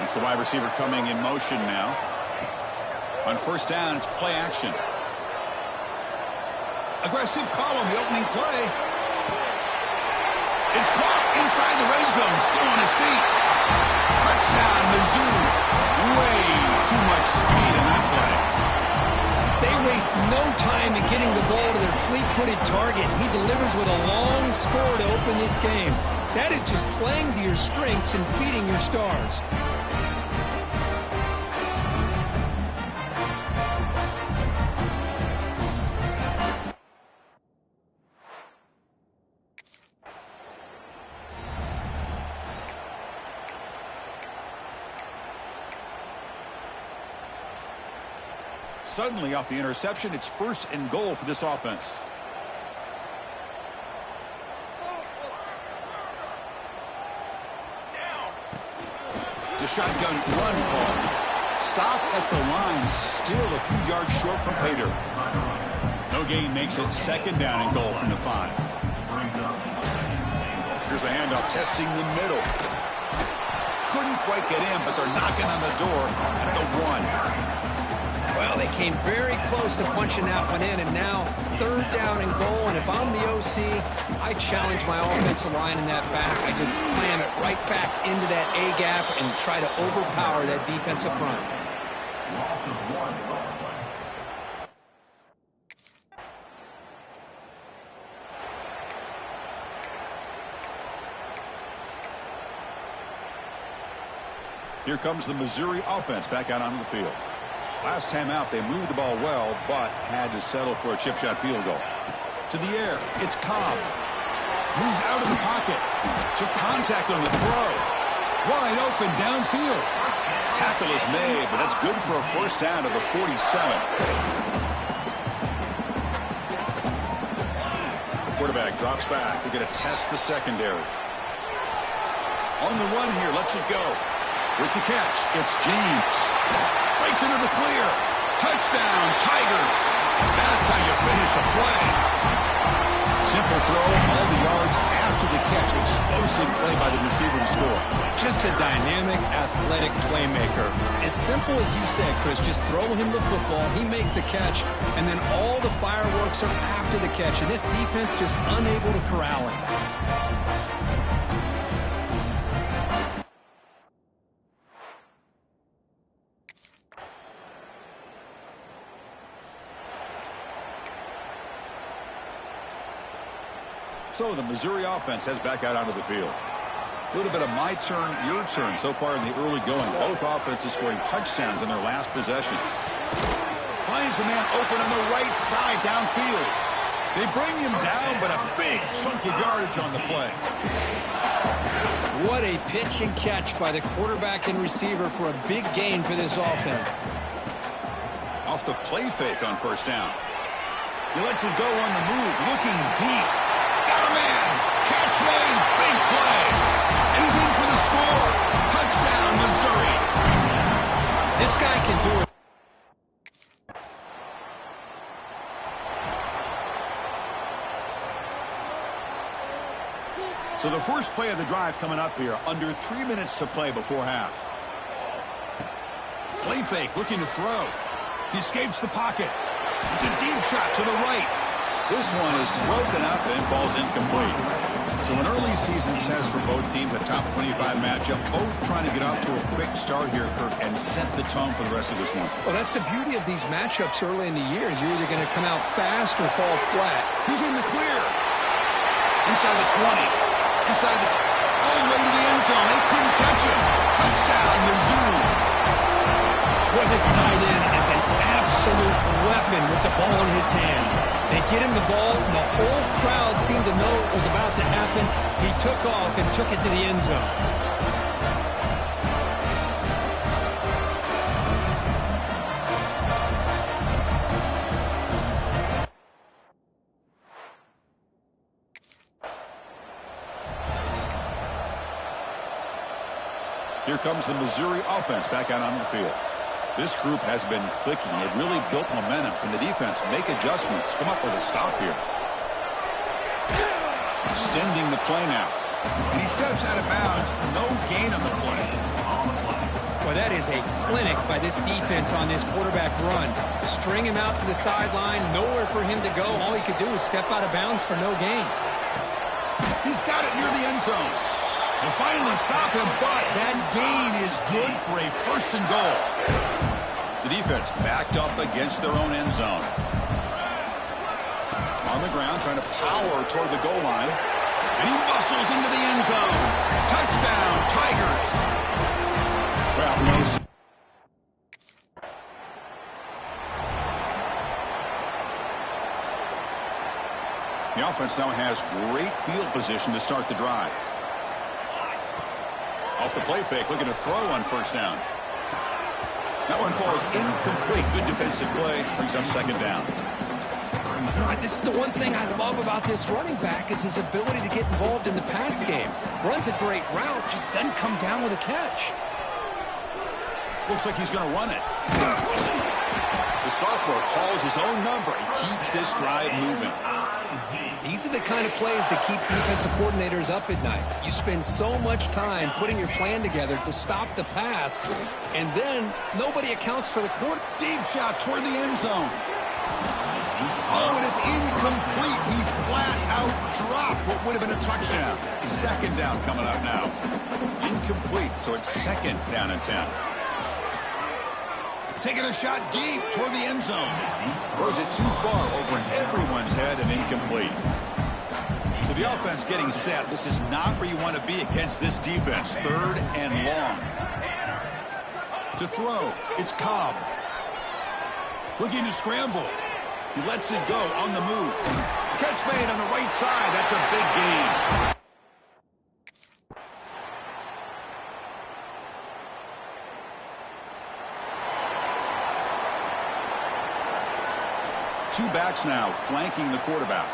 It's the wide receiver coming in motion now. On first down, it's play action. Aggressive call on the opening play. It's caught inside the red zone, still on his feet. Touchdown, Mizzou. Way too much speed in that play. They waste no time in getting the ball to their fleet-footed target. He delivers with a long score to open this game. That is just playing to your strengths and feeding your stars. Suddenly, off the interception, it's first and goal for this offense. The shotgun run call. Stop at the line, still a few yards short from Pater. No gain makes it second down and goal from the 5. Here's the handoff, testing the middle. Couldn't quite get in, but they're knocking on the door at the 1. Well, they came very close to punching that one in, and now third down and goal. And if I'm the OC, I challenge my offensive line in that back. I just slam it right back into that A-gap and try to overpower that defensive front. Here comes the Missouri offense back out onto the field. Last time out, they moved the ball well, but had to settle for a chip shot field goal. To the air, it's Cobb. Moves out of the pocket. Took contact on the throw. Wide open downfield. Tackle is made, but that's good for a first down to the 47. Quarterback drops back. We're going to test the secondary. On the run here, lets it go. With the catch, it's James. Breaks into the clear. Touchdown, Tigers. That's how you finish a play. Simple throw, all the yards after the catch. Explosive play by the receiver to score. Just a dynamic, athletic playmaker. As simple as you said, Chris, just throw him the football. He makes a catch, and then all the fireworks are after the catch. And this defense just unable to corral him. So the Missouri offense heads back out onto the field. A little bit of my turn, your turn so far in the early going. Both offenses scoring touchdowns in their last possessions. Finds a man open on the right side downfield. They bring him down, but a big chunky yardage on the play. What a pitch and catch by the quarterback and receiver for a big gain for this offense. Off the play fake on first down. He lets it go on the move, looking deep. Got a man. Catch made. Big play. And he's in for the score. Touchdown, Missouri. This guy can do it. So the first play of the drive coming up here. Under 3 minutes to play before half. Play fake, looking to throw. He escapes the pocket. It's a deep shot to the right. This one is broken up and falls incomplete. So an early season test for both teams, a top 25 matchup. Both trying to get off to a quick start here, Kirk, and set the tone for the rest of this one. Well, that's the beauty of these matchups early in the year. You're either going to come out fast or fall flat. He's in the clear. Inside the 20. Inside the all the way to the end zone. They couldn't catch him. Touchdown, Mizzou. Boy, this tight end is an absolute weapon with the ball in his hands. They get him the ball, and the whole crowd seemed to know it was about to happen. He took off and took it to the end zone. Here comes the Missouri offense back out on the field. This group has been clicking. They've really built momentum. Can the defense make adjustments? Come up with a stop here. Extending the play now. And he steps out of bounds. No gain on the play. Boy, that is a clinic by this defense on this quarterback run. String him out to the sideline, nowhere for him to go. All he could do was step out of bounds for no gain. He's got it near the end zone. They'll finally stop him, but that gain is good for a first and goal. The defense backed up against their own end zone. On the ground, trying to power toward the goal line. And he muscles into the end zone. Touchdown, Tigers. Well, no. The offense now has great field position to start the drive. Off the play fake, looking to throw on first down. That one falls incomplete. Good defensive play. Brings up second down. You know, this is the one thing I love about this running back is his ability to get involved in the pass game. Runs a great route, just doesn't come down with a catch. Looks like he's going to run it. The sophomore calls his own number and keeps this drive moving. These are the kind of plays that keep defensive coordinators up at night. You spend so much time putting your plan together to stop the pass, and then nobody accounts for the quarter. Deep shot toward the end zone. Oh, and it's incomplete. He flat out dropped what would have been a touchdown. Second down coming up now. Incomplete, so it's second down and 10. Taking a shot deep toward the end zone. Throws it too far over everyone's head and incomplete. So the offense getting set. This is not where you want to be against this defense. Third and long. To throw, it's Cobb. Looking to scramble. He lets it go on the move. Catch made on the right side. That's a big gain. Two backs now flanking the quarterback.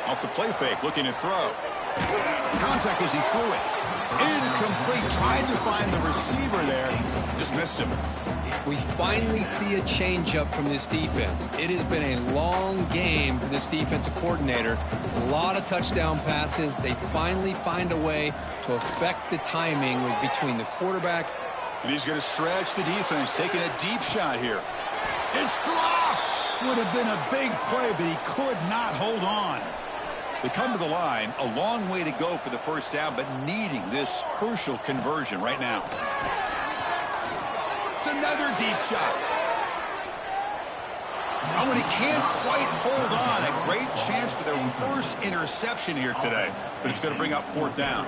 Off the play fake, looking to throw. Contact as he threw it. Incomplete. Tried to find the receiver there. Just missed him. We finally see a changeup from this defense. It has been a long game for this defensive coordinator. A lot of touchdown passes. They finally find a way to affect the timing between the quarterback. And he's going to stretch the defense, taking a deep shot here. It's dropped! Would have been a big play, but he could not hold on. They come to the line, a long way to go for the first down, but needing this crucial conversion right now. It's another deep shot. Oh, and he can't quite hold on. A great chance for their first interception here today, but it's going to bring up fourth down.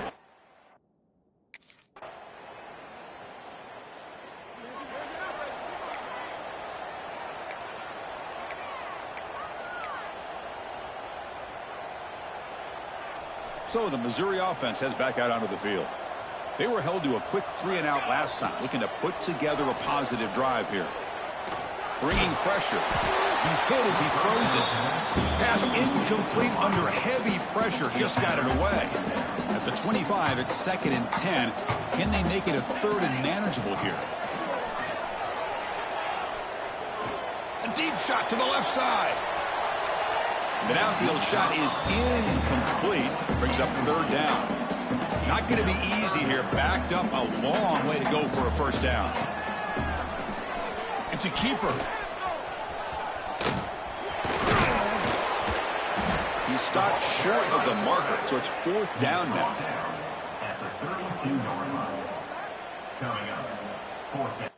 So the Missouri offense heads back out onto the field. They were held to a quick 3-and-out last time, looking to put together a positive drive here. Bringing pressure. He's hit as he throws it. Pass incomplete under heavy pressure. Just got it away. At the 25, it's 2nd and 10. Can they make it a 3rd and manageable here? A deep shot to the left side. The downfield shot is incomplete. Brings up 3rd down. Not going to be easy here. Backed up a long way to go for a first down. It's a keeper. He stopped short of the marker, so it's 4th down now. At the 32-yard line. Coming up, 4th down.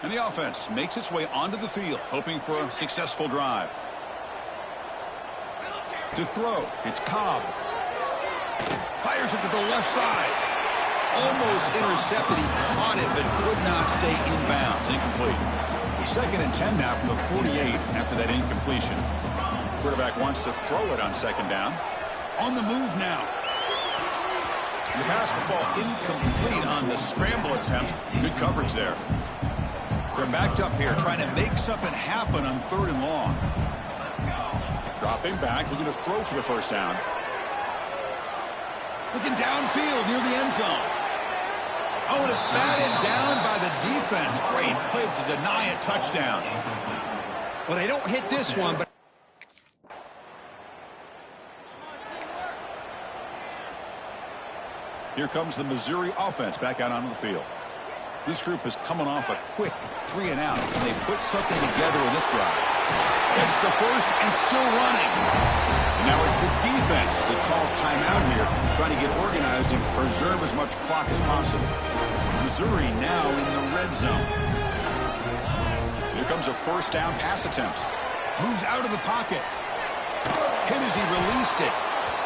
And the offense makes its way onto the field, hoping for a successful drive. To throw, it's Cobb. Fires it to the left side. Almost intercepted. He caught it, but could not stay inbounds. Incomplete. 2nd and 10 now from the 48 after that incompletion. Quarterback wants to throw it on 2nd down. On the move now. The pass will fall incomplete on the scramble attempt. Good coverage there. They're backed up here, trying to make something happen on 3rd and long. Dropping back, looking to throw for the first down. Looking downfield near the end zone. Oh, and it's batted down by the defense. Great play to deny a touchdown. Well, they don't hit this one, but here comes the Missouri offense back out onto the field. This group is coming off a quick 3-and-out, and they put something together in this drive. It's the first and still running. And now it's the defense that calls timeout here, trying to get organized and preserve as much clock as possible. Missouri now in the red zone. Here comes a first down pass attempt. Moves out of the pocket. Hit as he released it.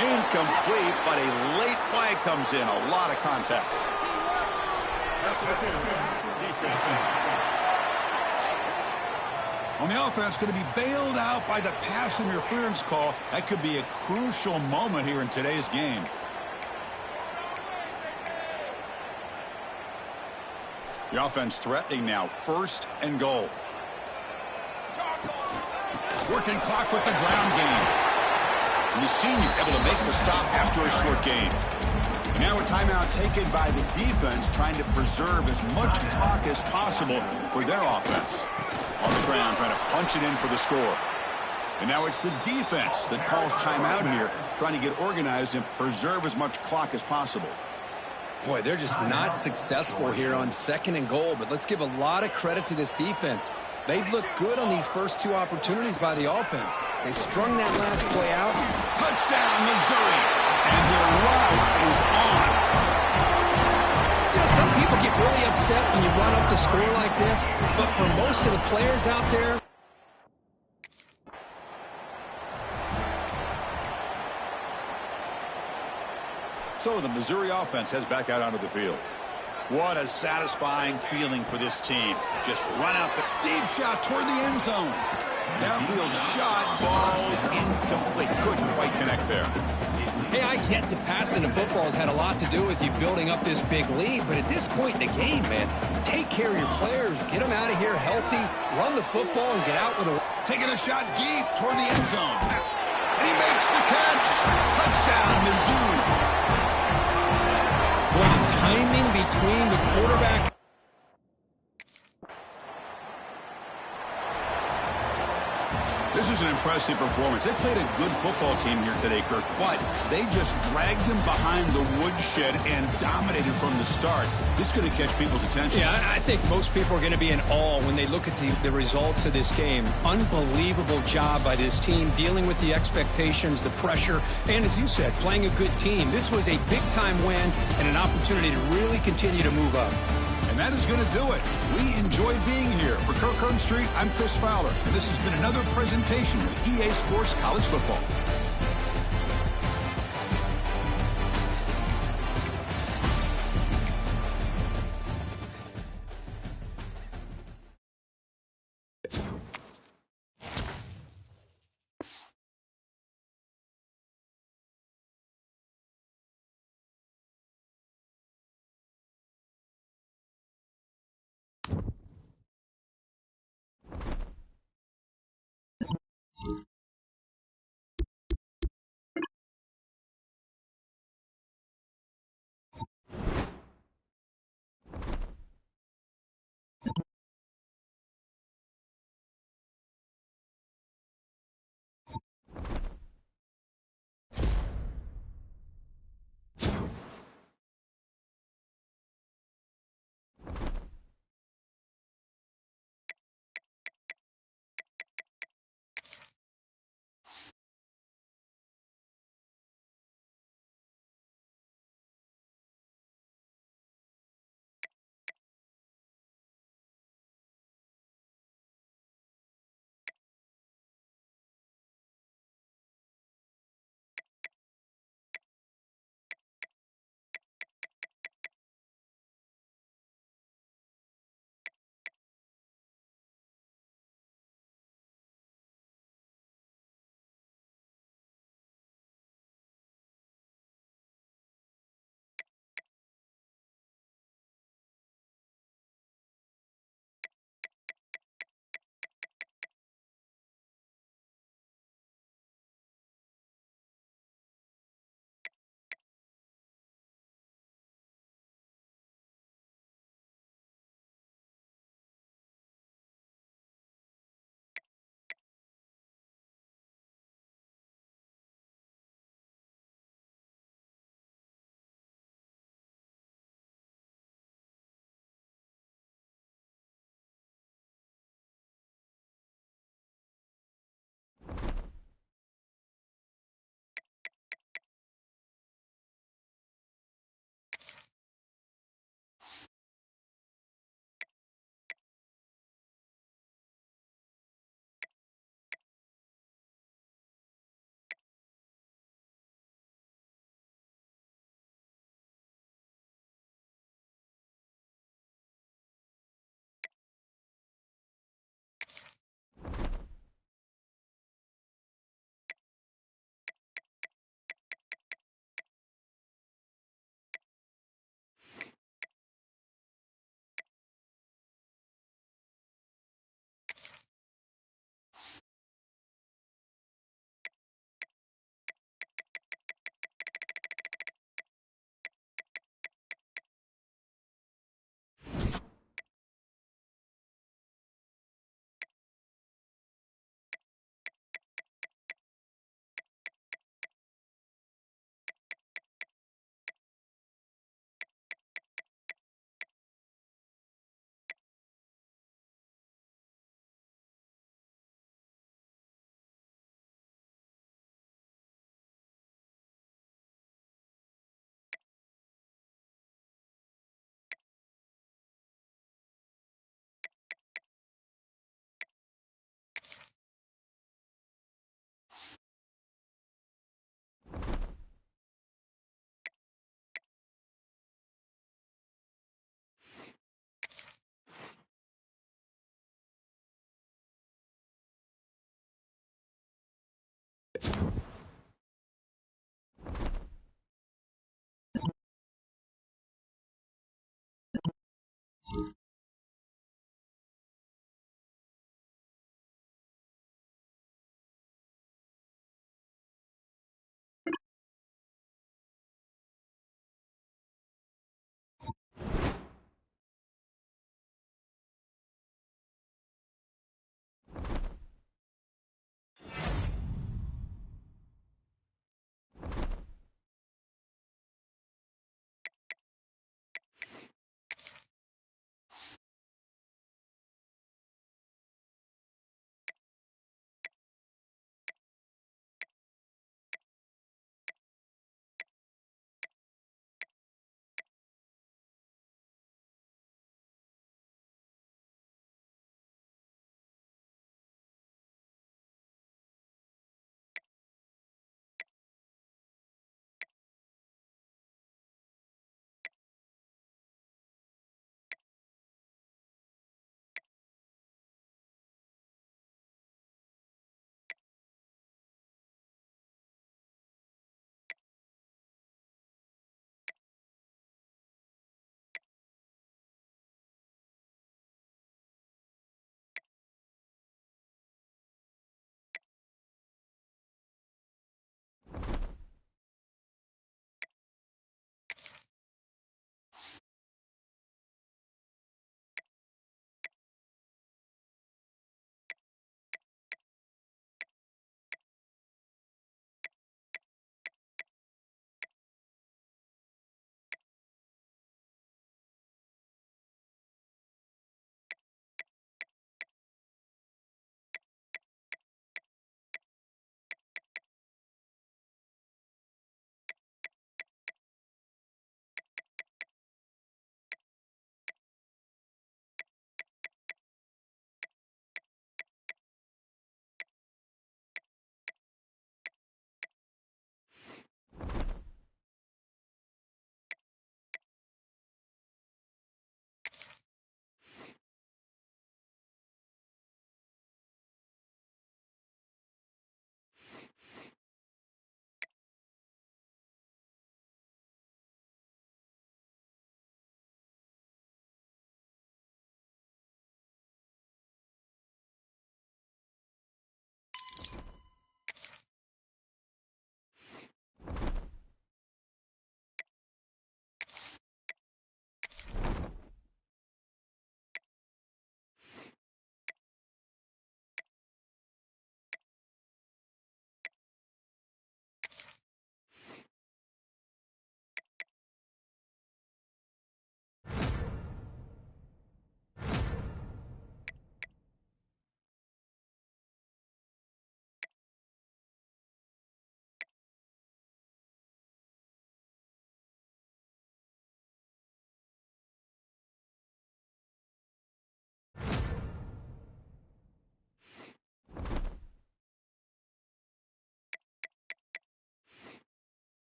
Incomplete, but a late flag comes in. A lot of contact. On the offense, going to be bailed out by the pass interference call. That could be a crucial moment here in today's game. The offense threatening now, first and goal. Working clock with the ground game. And the senior able to make the stop after a short gain. Now a timeout taken by the defense, trying to preserve as much clock as possible for their offense. On the ground, trying to punch it in for the score. And now it's the defense that calls timeout here, trying to get organized and preserve as much clock as possible. boy, they're just not successful here on second and goal, but let's give a lot of credit to this defense. They've looked good on these first two opportunities by the offense. They strung that last play out. Touchdown, Missouri! And their route is on. You know, some people get really upset when you run up the score like this, but for most of the players out there, so the Missouri offense heads back out onto the field. What a satisfying feeling for this team. Just run out the deep shot toward the end zone. Downfield shot, balls incomplete. Couldn't quite connect there. hey, I get the passing of football has had a lot to do with you building up this big lead, but at this point in the game, man, take care of your players, get them out of here healthy, run the football, and get out with a... Taking a shot deep toward the end zone. And he makes the catch. Touchdown, Mizzou. Boy, the timing between the quarterback... This is an impressive performance. They played a good football team here today, Kirk, but they just dragged them behind the woodshed and dominated from the start. This is going to catch people's attention. Yeah, I think most people are going to be in awe when they look at the results of this game. Unbelievable job by this team, dealing with the expectations, the pressure, and as you said, playing a good team. This was a big-time win and an opportunity to really continue to move up. And that is going to do it. We enjoyed being here. For Kirk Herbstreit, I'm Chris Fowler, and this has been another presentation of EA Sports College Football.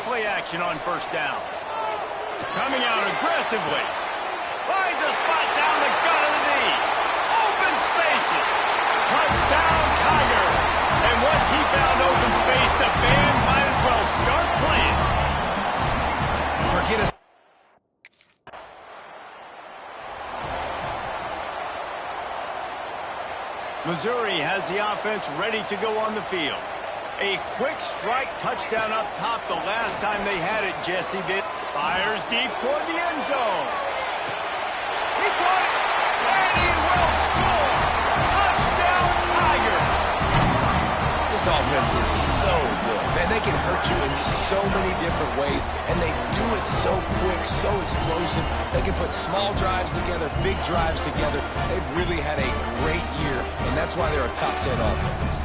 play action on first down. Coming out aggressively. Finds a spot down the gut of the knee. Open spaces. Touchdown, Tiger. And once he found open space, the band might as well start playing. Forget us. Missouri has the offense ready to go on the field. A quick strike touchdown up top the last time they had it, Jesse did. Fires deep toward the end zone. He caught it, and he will score. Touchdown, Tiger. This offense is so good. Man, they can hurt you in so many different ways, and they do it so quick, so explosive. They can put small drives together, big drives together. They've really had a great year, and that's why they're a top 10 offense.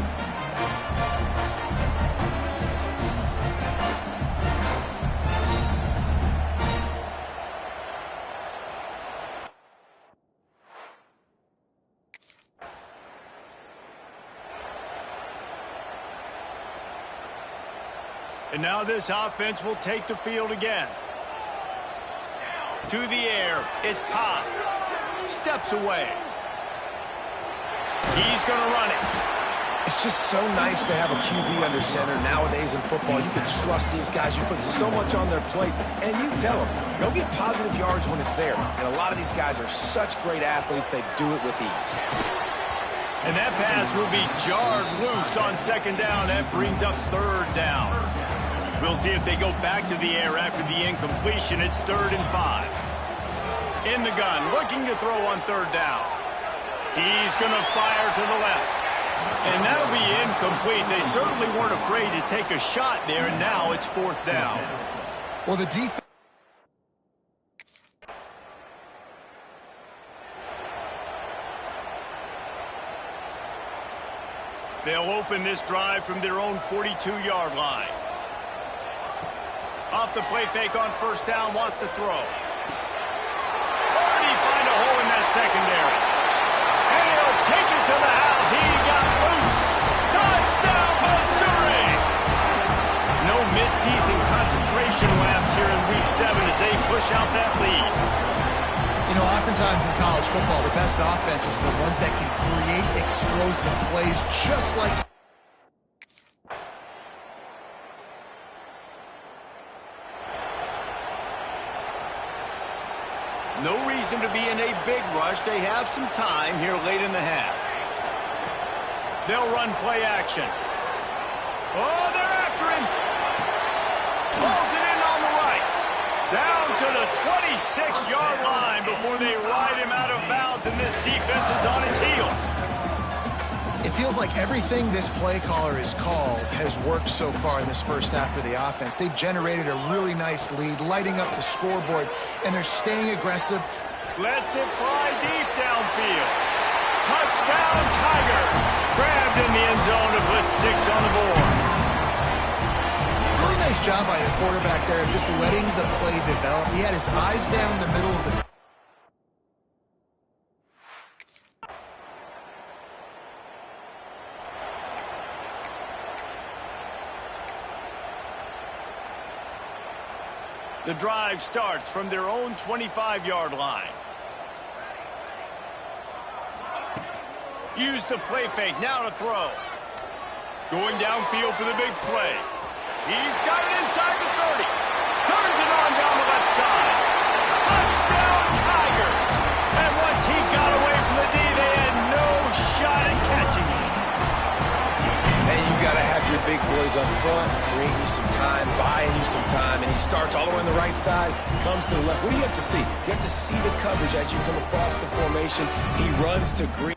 And now this offense will take the field again. To the air, it's Cobb. Steps away. He's going to run it. It's just so nice to have a QB under center nowadays in football. You can trust these guys. You put so much on their plate, and you tell them, go get positive yards when it's there. And a lot of these guys are such great athletes, they do it with ease. And that pass will be jarred loose on second down. That brings up third down. We'll see if they go back to the air after the incompletion. It's 3rd and 5. In the gun, looking to throw on third down. He's going to fire to the left. And that'll be incomplete. They certainly weren't afraid to take a shot there, and now it's 4th down. Well, the defense... They'll open this drive from their own 42-yard line. Off the play fake on first down, wants to throw. Already find a hole in that secondary. And he'll take it to the house. He got loose. Touchdown, Missouri! No midseason concentration laps here in Week 7 as they push out that lead. You know, oftentimes in college football, the best offenses are the ones that can create explosive plays just like... No reason to be in a big rush. They have some time here late in the half. They'll run play action. Oh, they're after him. Pulls it in on the right. Down to the 26-yard line before they ride him out of bounds, and this defense is on its heels. It feels like everything this play caller has called has worked so far in this first half for the offense. They've generated a really nice lead, lighting up the scoreboard, and they're staying aggressive. Lets it fly deep downfield. Touchdown, Tiger. Grabbed in the end zone to put 6 on the board. Really nice job by the quarterback there of just letting the play develop. He had his eyes down the middle of the... The drive starts from their own 25-yard line. Use the play fake, now to throw. Going downfield for the big play. He's got it inside the 30. Turns it on down the left side. Touchdown, Tiger. And once he got away from the D, they had no shot at catching him. Hey, you got to have your big boys up front, creating you some time, buying you some time, and he starts all the way on the right side, comes to the left. What do you have to see? You have to see the coverage as you come across the formation. He runs to green.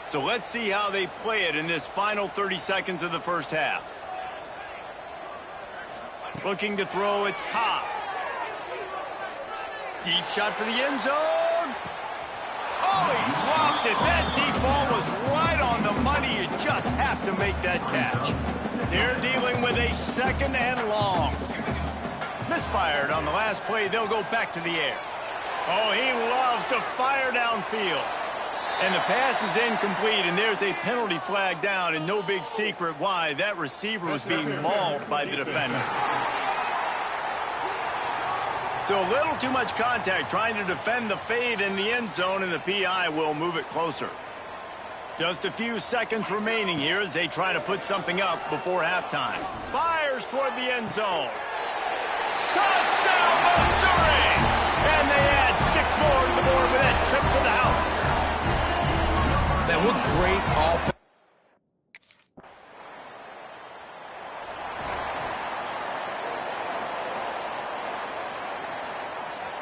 So let's see how they play it in this final 30 seconds of the first half. Looking to throw, it's Cobb. Deep shot for the end zone. Oh, he dropped it. That deep ball was right on the money. You just have to make that catch. They're dealing with a 2nd and long. Misfired on the last play. They'll go back to the air. Oh, he loves to fire downfield. And the pass is incomplete, and there's a penalty flag down, and no big secret why. That receiver was being mauled by the defender. So a little too much contact trying to defend the fade in the end zone, and the PI will move it closer. Just a few seconds remaining here as they try to put something up before halftime. Fires toward the end zone. Touchdown, Missouri! And they add 6 more to the board with that trip to the house. Man, what great offense.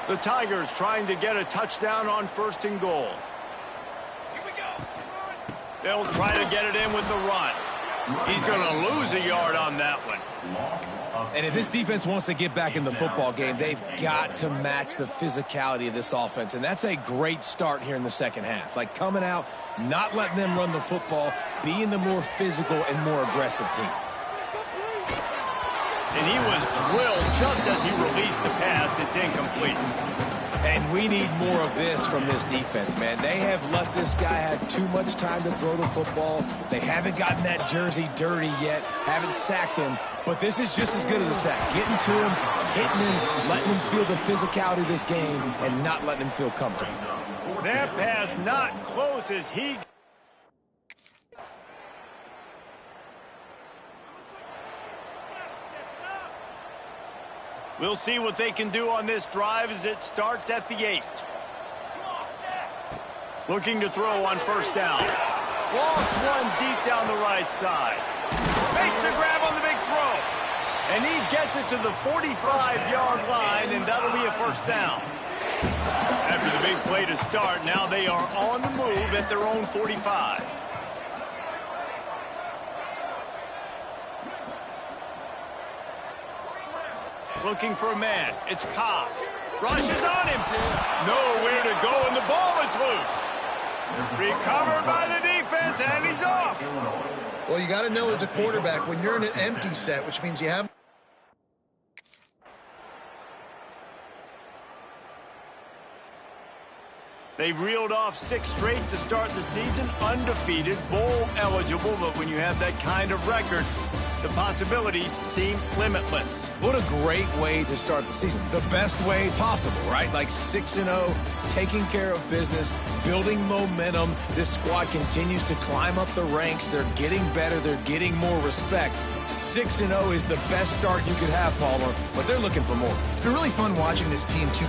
The Tigers trying to get a touchdown on 1st and goal. They'll try to get it in with the run. He's going to lose a yard on that one. And if this defense wants to get back in the football game, they've got to match the physicality of this offense. And that's a great start here in the second half. Like coming out, not letting them run the football, being the more physical and more aggressive team. And he was drilled just as he released the pass. It's incomplete. And we need more of this from this defense, man. They have let this guy have too much time to throw the football. They haven't gotten that jersey dirty yet, haven't sacked him. But this is just as good as a sack. Getting to him, hitting him, letting him feel the physicality of this game, and not letting him feel comfortable. That pass not close as he... We'll see what they can do on this drive as it starts at the 8. Looking to throw on 1st down. Lost one deep down the right side. Makes the grab on the big throw. And he gets it to the 45-yard line, and that'll be a 1st down. After the big play to start, now they are on the move at their own 45. Looking for a man. It's Cobb. Rushes on him. Nowhere to go, and the ball is loose. Recovered by the defense, and he's off. Well, you got to know as a quarterback, when you're in an empty set, which means you have... They've reeled off 6 straight to start the season, undefeated, bowl eligible, but when you have that kind of record, the possibilities seem limitless. What a great way to start the season. The best way possible, right? Like 6-0, taking care of business, building momentum. This squad continues to climb up the ranks. They're getting better. They're getting more respect. 6-0 is the best start you could have, Palmer, but they're looking for more. It's been really fun watching this team, too.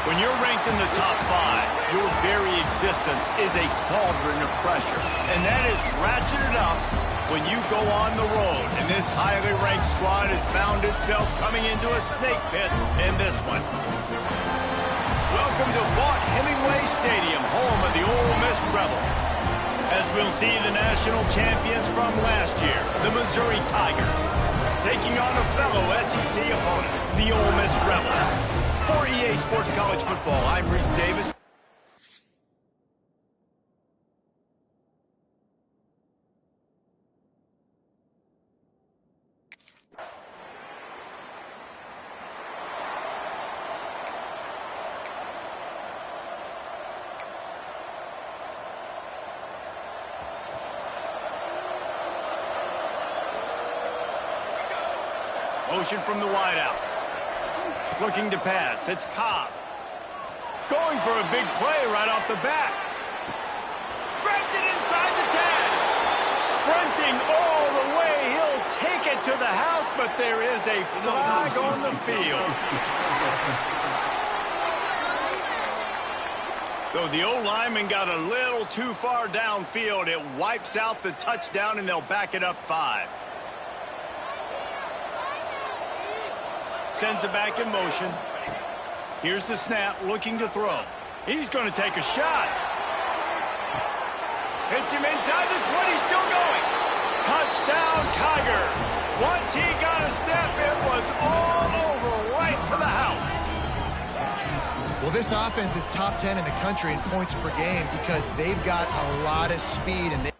When you're ranked in the top 5, your very existence is a cauldron of pressure. And that is ratcheted up when you go on the road. And this highly ranked squad has found itself coming into a snake pit in this one. Welcome to Vaught Hemingway Stadium, home of the Ole Miss Rebels. As we'll see the national champions from last year, the Missouri Tigers, taking on a fellow SEC opponent, the Ole Miss Rebels. For EA Sports College Football, I'm Reese Davis. Motion from the wideout. Looking to pass. It's Cobb. Going for a big play right off the bat. Grabs it inside the 10. Sprinting all the way. He'll take it to the house, but there is a flag on the field. So the O-lineman got a little too far downfield. It wipes out the touchdown, and they'll back it up 5. Sends it back in motion. Here's the snap, looking to throw. He's going to take a shot. Hits him inside the 20, still going. Touchdown, Tigers. Once he got a step, it was all over, right to the house. Well, this offense is top 10 in the country in points per game because they've got a lot of speed. And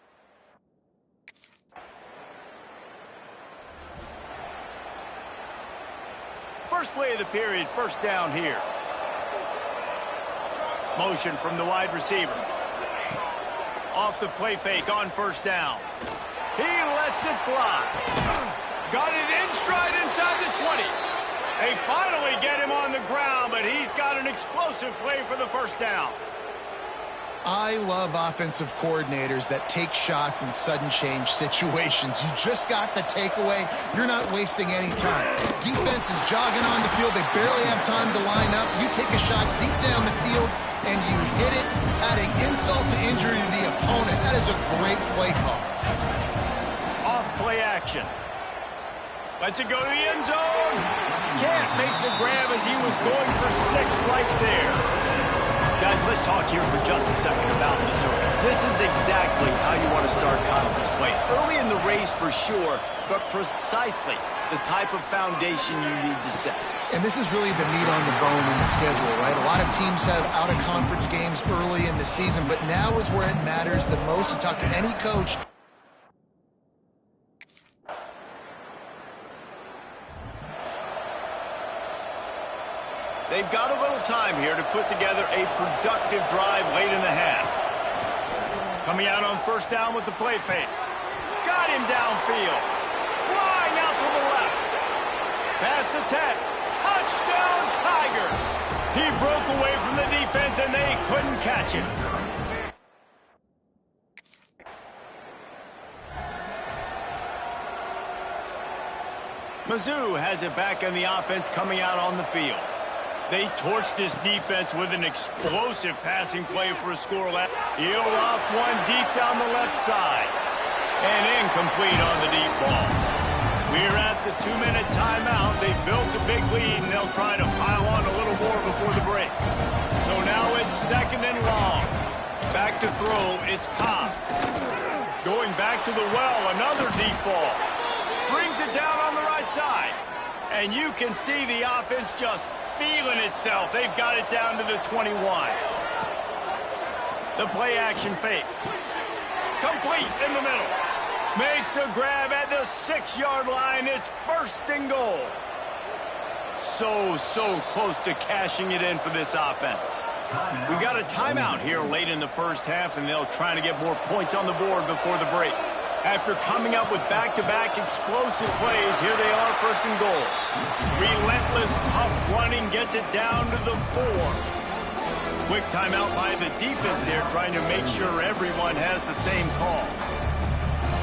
First play of the period, first down here. Motion from the wide receiver. Off the play fake on first down. He lets it fly. Got it in stride inside the 20. They finally get him on the ground, but he's got an explosive play for the first down. I love offensive coordinators that take shots in sudden change situations. You just got the takeaway. You're not wasting any time. Defense is jogging on the field. They barely have time to line up. You take a shot deep down the field, and you hit it, adding insult to injury to the opponent. That is a great play call. Off play action. Lets it go to the end zone. Can't make the grab as he was going for 6 right there. Guys, let's talk here for just a second about Missouri. This is exactly how you want to start conference play. Early in the race for sure, but precisely the type of foundation you need to set. And this is really the meat on the bone in the schedule, right? A lot of teams have out-of-conference games early in the season, but now is where it matters the most. You talk to any coach. They've got a little time here to put together a productive drive late in the half. Coming out on first down with the play fake. Got him downfield. Flying out to the left. Pass to 10. Touchdown, Tigers. He broke away from the defense, and they couldn't catch him. Mizzou has it back in the offense coming out on the field. They torched this defense with an explosive passing play for a score. He'll off one deep down the left side. And incomplete on the deep ball. We're at the 2-minute timeout. They built a big lead, and they'll try to pile on a little more before the break. So now it's 2nd and long. Back to throw, it's Cobb. Going back to the well, another deep ball. Brings it down on the right side. And you can see the offense just feeling itself. They've got it down to the 21. The play action fake. Complete in the middle. Makes a grab at the 6-yard line. It's 1st and goal. So close to cashing it in for this offense. We got a timeout here late in the first half, and they'll try to get more points on the board before the break. After coming up with back-to-back explosive plays, here they are, 1st and goal. Relentless, tough running gets it down to the 4. Quick timeout by the defense there, trying to make sure everyone has the same call.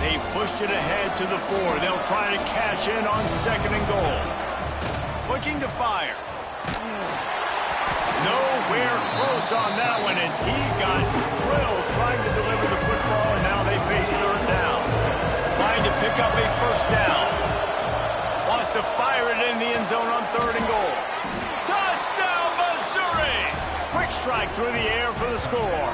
They've pushed it ahead to the 4. They'll try to cash in on 2nd and goal. Looking to fire. No nowhere close on that one as he got drilled trying to deliver the football, and now they face third down. Trying to pick up a first down. Wants to fire it in the end zone on 3rd and goal. Touchdown, Missouri! Quick strike through the air for the score.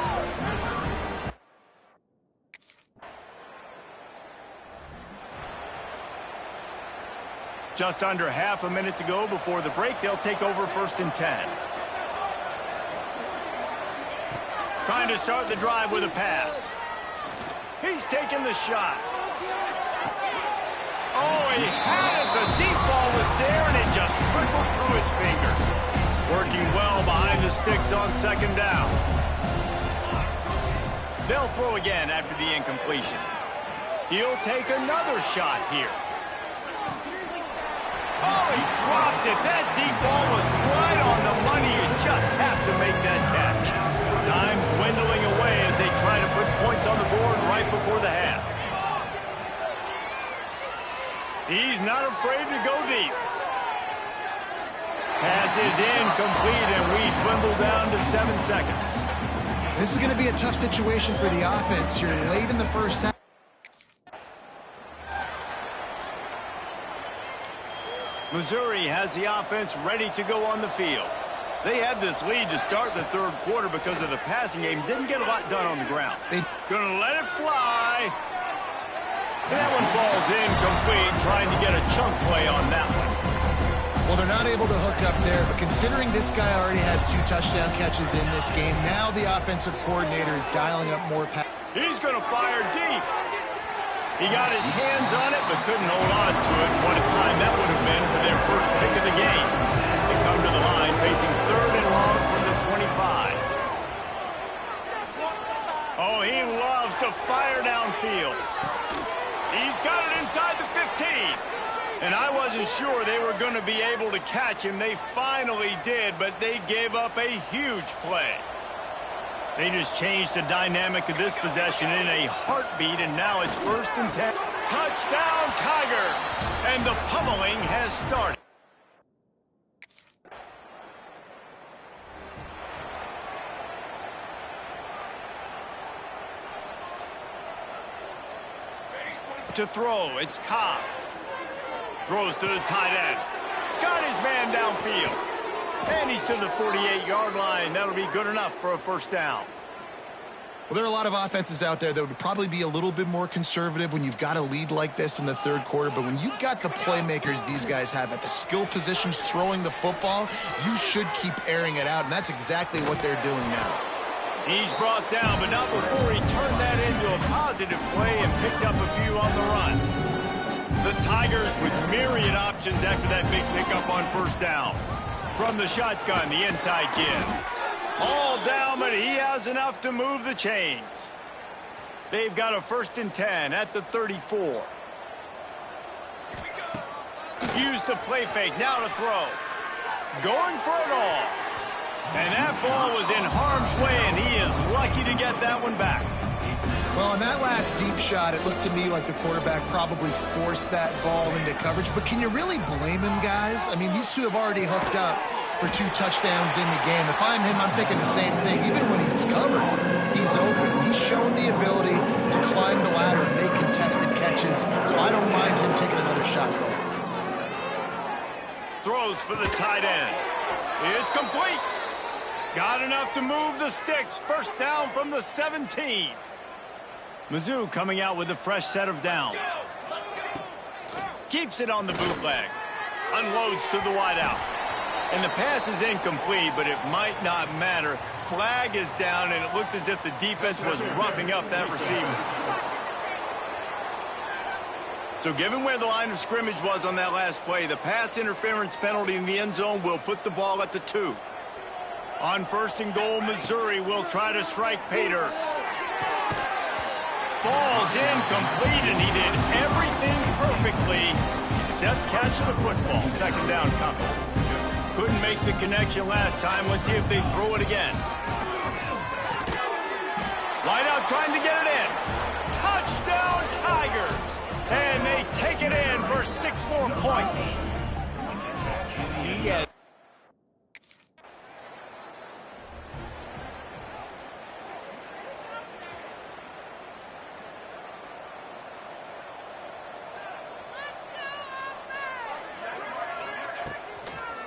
Just under half a minute to go before the break. They'll take over 1st and 10. Trying to start the drive with a pass. He's taking the shot. Oh, he had it. The deep ball was there, and it just trickled through his fingers. Working well behind the sticks on 2nd down. They'll throw again after the incompletion. He'll take another shot here. Oh, he dropped it. That deep ball was right on the money. You just have to make that catch. Time dwindling away as they try to put points on the board right before the half. He's not afraid to go deep. Pass is incomplete, and we dwindle down to 7 seconds. This is going to be a tough situation for the offense. You're late in the first half. Missouri has the offense ready to go on the field. They had this lead to start the 3rd quarter because of the passing game. Didn't get a lot done on the ground. Gonna let it fly. That one falls incomplete, trying to get a chunk play on that one. Well, they're not able to hook up there, but considering this guy already has 2 touchdown catches in this game, now the offensive coordinator is dialing up more passes. He's gonna fire deep. He got his hands on it, but couldn't hold on to it. What a time that would have been for their first pick of the game. They come to the line facing 3rd and long from the 25. Oh, he loves to fire downfield. He's got it inside the 15. And I wasn't sure they were going to be able to catch him. They finally did, but they gave up a huge play. They just changed the dynamic of this possession in a heartbeat, and now it's 1st and 10. Touchdown, Tigers! And the pummeling has started. To throw, it's Cobb. Throws to the tight end. Got his man downfield. And he's to the 48-yard line. That'll be good enough for a first down. Well, there are a lot of offenses out there that would probably be a little bit more conservative when you've got a lead like this in the 3rd quarter. But when you've got the playmakers these guys have at the skill positions throwing the football, you should keep airing it out. And that's exactly what they're doing now. He's brought down, but not before he turned that into a positive play and picked up a few on the run. The Tigers with myriad options after that big pickup on first down. From the shotgun, the inside give. All down, but he has enough to move the chains. They've got a 1st and 10 at the 34. Use the play fake, now to throw. Going for it all. And that ball was in harm's way, and he is lucky to get that one back. Well, on that last deep shot, it looked to me like the quarterback probably forced that ball into coverage. But can you really blame him, guys? I mean, these two have already hooked up for 2 touchdowns in the game. If I'm him, I'm thinking the same thing. Even when he's covered, he's open. He's shown the ability to climb the ladder and make contested catches. So I don't mind him taking another shot, though. Throws for the tight end. It's complete. Got enough to move the sticks. First down from the 17. Mizzou coming out with a fresh set of downs. Keeps it on the bootleg. Unloads to the wideout. And the pass is incomplete, but it might not matter. Flag is down, and it looked as if the defense was roughing up that receiver. So given where the line of scrimmage was on that last play, the pass interference penalty in the end zone will put the ball at the 2. On 1st and goal, Missouri will try to strike Pater. Falls incomplete, and he did everything perfectly except catch the football. 2nd down coming. Couldn't make the connection last time. Let's see if they throw it again. Wideout trying to get it in. Touchdown, Tigers! And they take it in for 6 more points.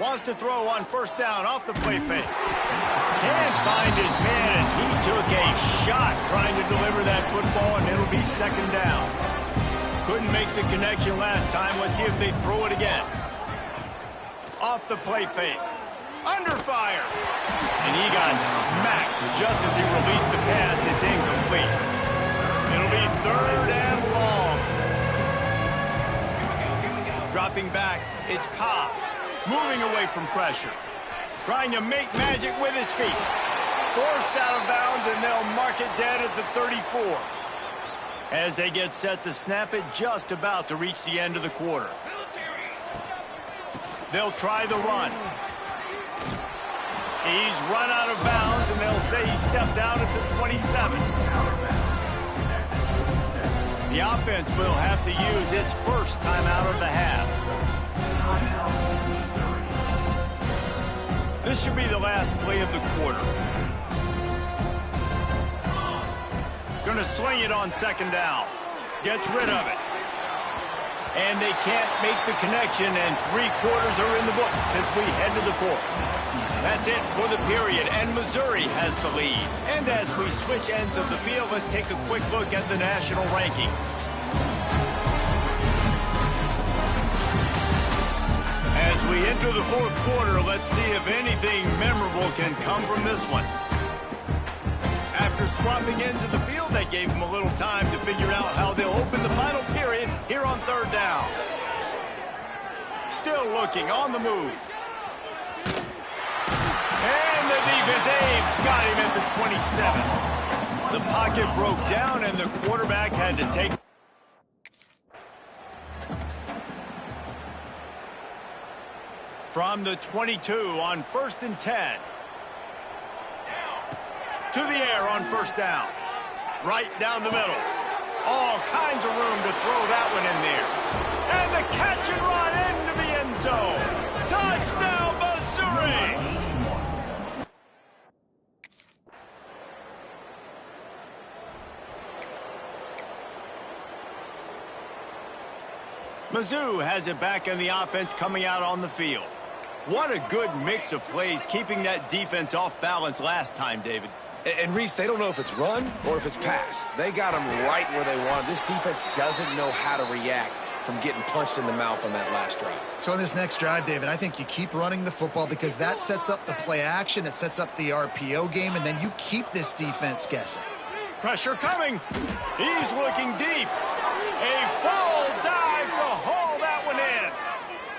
Wants to throw on first down off the play fake. Can't find his man as he took a shot trying to deliver that football, and it'll be second down. Couldn't make the connection last time. Let's see if they throw it again. Off the play fake. Under fire. And he got smacked just as he released the pass. It's incomplete. It'll be third and long. Dropping back, it's Cobb. Moving away from pressure. Trying to make magic with his feet. Forced out of bounds, and they'll mark it dead at the 34. As they get set to snap it, just about to reach the end of the quarter. They'll try the run. He's run out of bounds, and they'll say he stepped out at the 27. The offense will have to use its first time out of the half. This should be the last play of the quarter. Gonna sling it on second down. Gets rid of it. And they can't make the connection, and 3 quarters are in the books as we head to the fourth. That's it for the period, and Missouri has the lead. And as we switch ends of the field, let's take a quick look at the national rankings. As we enter the fourth quarter, let's see if anything memorable can come from this one. After swapping ends of the field, that gave them a little time to figure out how they'll open the final period here on third down. Still looking on the move. And the defense got him at the 27. The pocket broke down, and the quarterback had to take. From the 22 on 1st and 10. To the air on first down. Right down the middle. All kinds of room to throw that one in there. And the catch and run into the end zone. Touchdown, Missouri! Mizzou has it back in the offense coming out on the field. What a good mix of plays, keeping that defense off balance last time, David. And Reese, they don't know if it's run or if it's pass. They got them right where they want. This defense doesn't know how to react from getting punched in the mouth on that last drive. So on this next drive, David, I think you keep running the football because that sets up the play action, it sets up the RPO game, and then you keep this defense guessing. Pressure coming. He's looking deep. A full dive to haul that one in.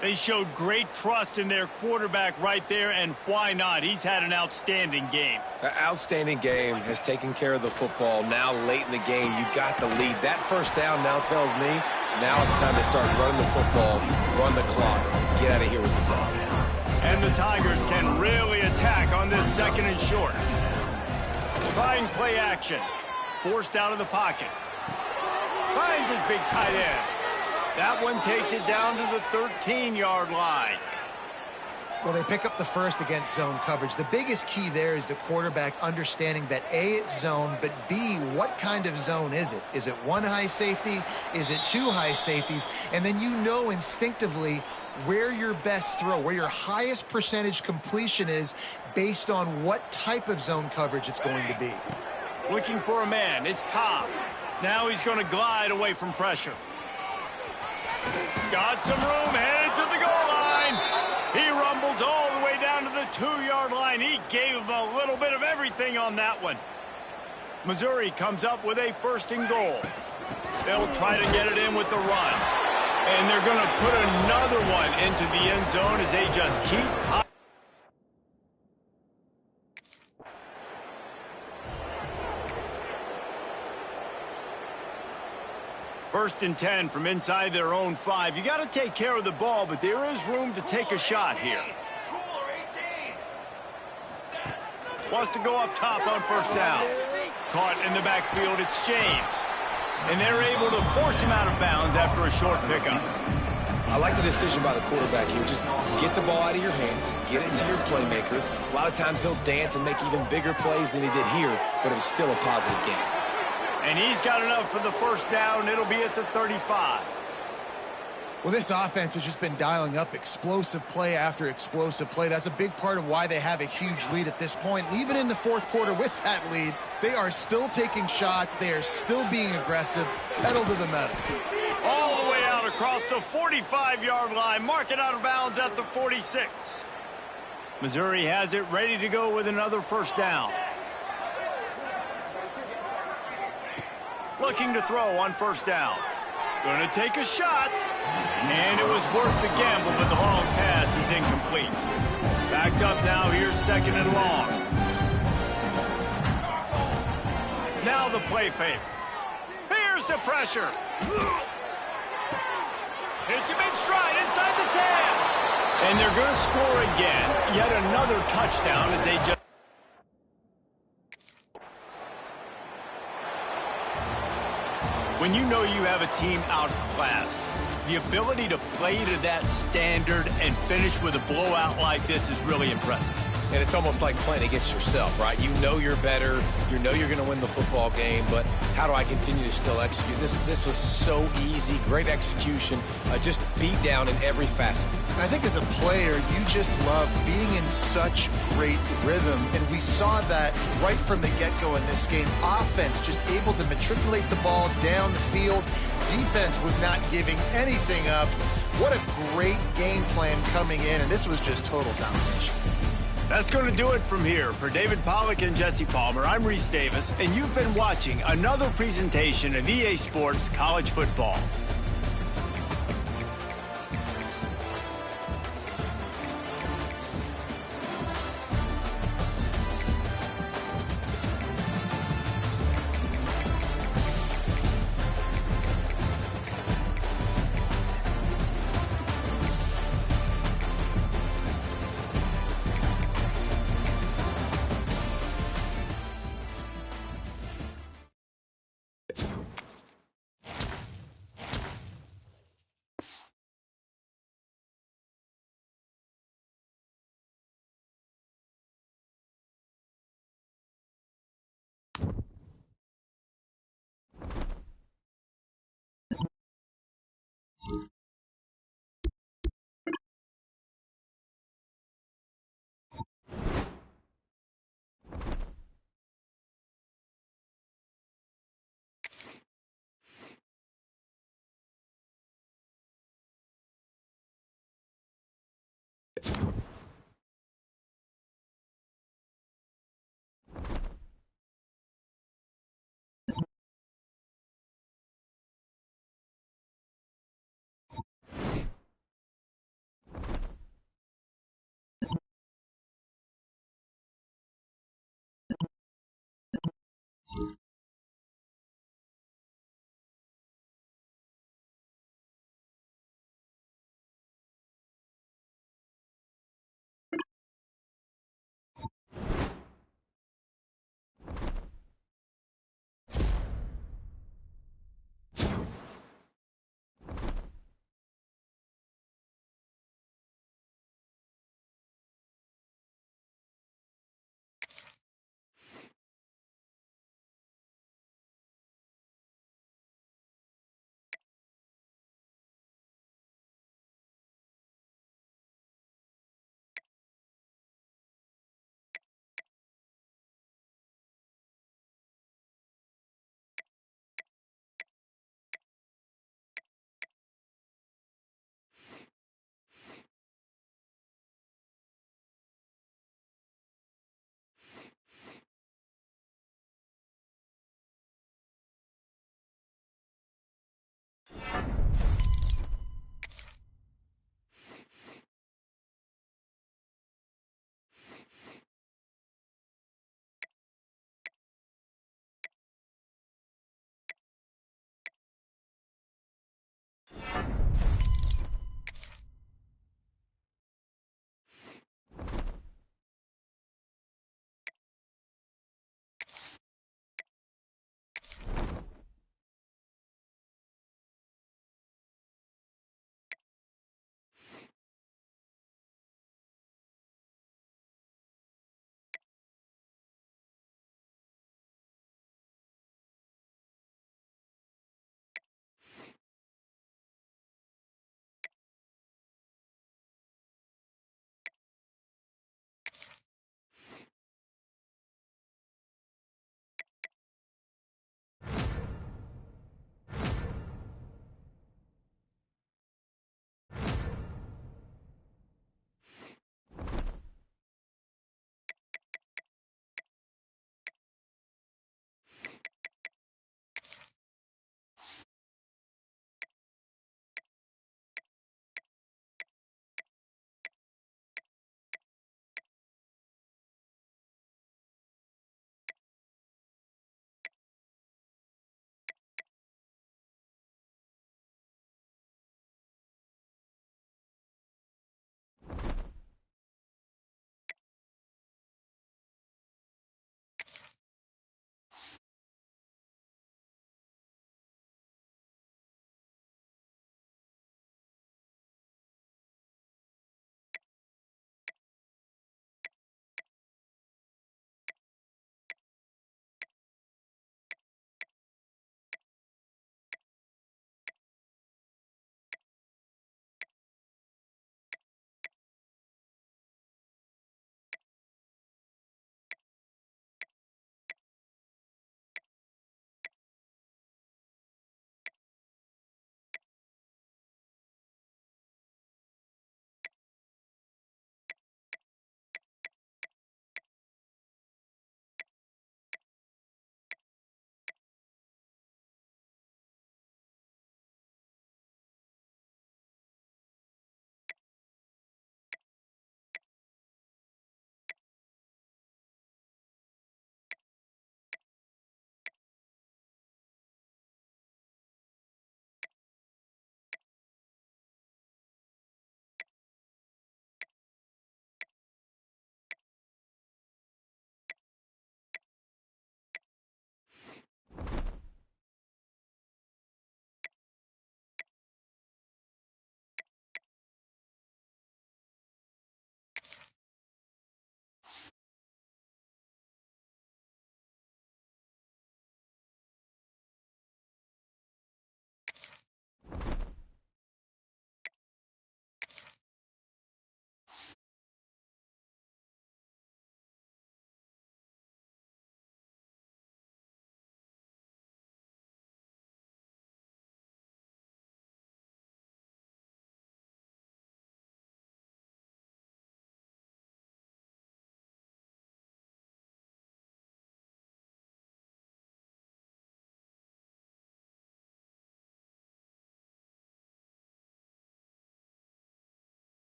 They showed great trust in their quarterback right there, and why not? He's had an outstanding game. An outstanding game, has taken care of the football. Now late in the game, you got the lead. That first down now tells me now it's time to start running the football, run the clock, get out of here with the ball. And the Tigers can really attack on this second and short. Trying play action. Forced out of the pocket. Finds his big tight end. That one takes it down to the 13-yard line. Well, they pick up the first against zone coverage. The biggest key there is the quarterback understanding that A, it's zone, but B, what kind of zone is it? Is it one high safety? Is it two high safeties? And then you know instinctively where your best throw, where your highest percentage completion is based on what type of zone coverage it's going to be. Looking for a man. It's Cobb. Now he's going to glide away from pressure. Got some room, headed to the goal line. He rumbles all the way down to the 2-yard line. He gave him a little bit of everything on that one. Missouri comes up with a first and goal. They'll try to get it in with the run. And they're going to put another one into the end zone as they just keep high. First and 10 from inside their own 5. You got to take care of the ball, but there is room to take a shot here. Wants to go up top on first down. Caught in the backfield, it's James. And they're able to force him out of bounds after a short pickup. I like the decision by the quarterback here. Just get the ball out of your hands, get it to your playmaker. A lot of times he'll dance and make even bigger plays than he did here, but it was still a positive game. And he's got enough for the first down. It'll be at the 35. Well, this offense has just been dialing up explosive play after explosive play. That's a big part of why they have a huge lead at this point. And even in the fourth quarter with that lead, they are still taking shots. They are still being aggressive, pedal to the metal. All the way out across the 45-yard line, marking out of bounds at the 46. Missouri has it ready to go with another first down. Looking to throw on first down. Going to take a shot. And it was worth the gamble, but the long pass is incomplete. Backed up now, here's second and long. Now the play fake. Here's the pressure. Hits him in stride inside the 10. And they're going to score again. Yet another touchdown as they just... When you know you have a team outclassed, the ability to play to that standard and finish with a blowout like this is really impressive. And it's almost like playing against yourself, right? You know you're better. You know you're going to win the football game, but how do I continue to still execute? This was so easy. Great execution. Just beat down in every facet. I think as a player, you just love being in such great rhythm, and we saw that right from the get-go in this game. Offense just able to matriculate the ball down the field. Defense was not giving anything up. What a great game plan coming in, and this was just total domination. That's going to do it from here. For David Pollack and Jesse Palmer, I'm Reese Davis, and you've been watching another presentation of EA Sports College Football.